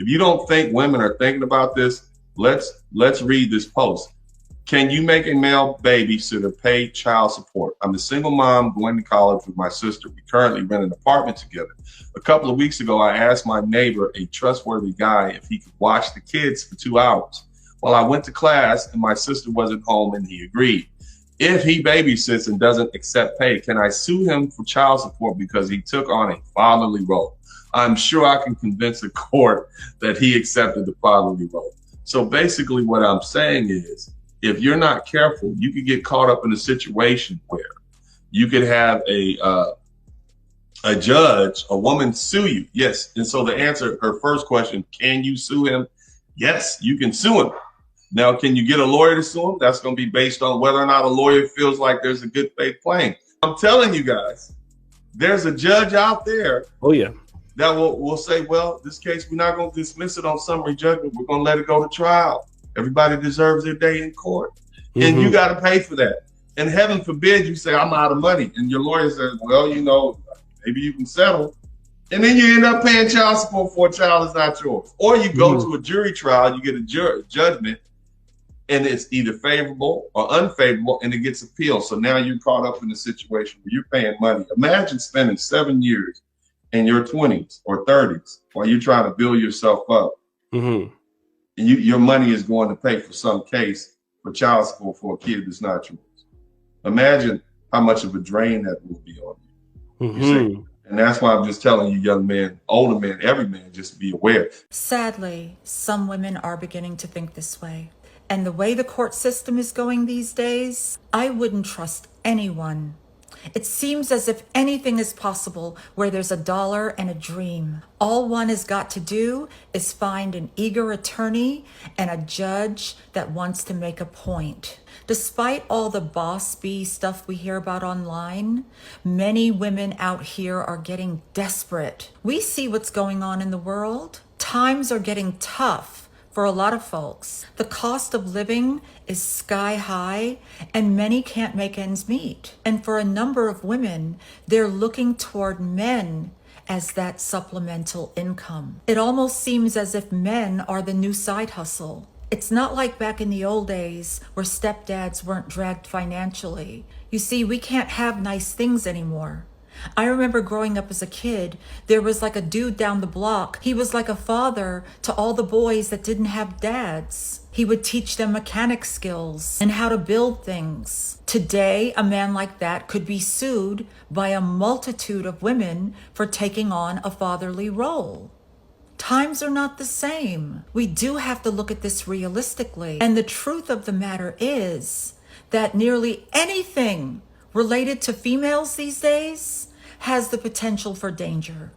If you don't think women are thinking about this, let's read this post. Can you make a male babysitter pay child support? I'm a single mom going to college with my sister. We currently rent an apartment together. A couple of weeks ago, I asked my neighbor, a trustworthy guy, if he could watch the kids for 2 hours. Well, I went to class and my sister wasn't home and he agreed. If he babysits and doesn't accept pay, can I sue him for child support because he took on a fatherly role? I'm sure I can convince the court that he accepted the fatherly role. So basically what I'm saying is, if you're not careful, you could get caught up in a situation where you could have a judge, a woman sue you. Yes. And so the answer, her first question, can you sue him? Yes, you can sue him. Now, can you get a lawyer to sue him? That's going to be based on whether or not a lawyer feels like there's a good faith claim. I'm telling you guys, there's a judge out there. Oh, yeah. That will say, well, this case, we're not going to dismiss it on summary judgment. We're going to let it go to trial. Everybody deserves their day in court. And you got to pay for that. And heaven forbid you say, I'm out of money. And your lawyer says, well, maybe you can settle. And then you end up paying child support for a child that's not yours. Or you go to a jury trial, you get a judgment, and it's either favorable or unfavorable, and it gets appealed. So now you're caught up in a situation where you're paying money. Imagine spending 7 years in your 20s or 30s while you're trying to build yourself up. And your money is going to pay for some case for child support for a kid that's not yours. Imagine how much of a drain that will be on you. You see? And that's why I'm just telling you, young men, older men, every man, just be aware. Sadly, some women are beginning to think this way. And the way the court system is going these days, I wouldn't trust anyone. It seems as if anything is possible where there's a dollar and a dream. All one has got to do is find an eager attorney and a judge that wants to make a point. Despite all the boss bee stuff we hear about online, many women out here are getting desperate. We see what's going on in the world. Times are getting tough for a lot of folks. The cost of living is sky high and many can't make ends meet. And for a number of women, they're looking toward men as that supplemental income. It almost seems as if men are the new side hustle. It's not like back in the old days where stepdads weren't dragged financially. You see, we can't have nice things anymore. I remember growing up as a kid, there was like a dude down the block. He was like a father to all the boys that didn't have dads. He would teach them mechanic skills and how to build things. Today, a man like that could be sued by a multitude of women for taking on a fatherly role. Times are not the same. We do have to look at this realistically. And the truth of the matter is that nearly anything related to females these days has the potential for danger.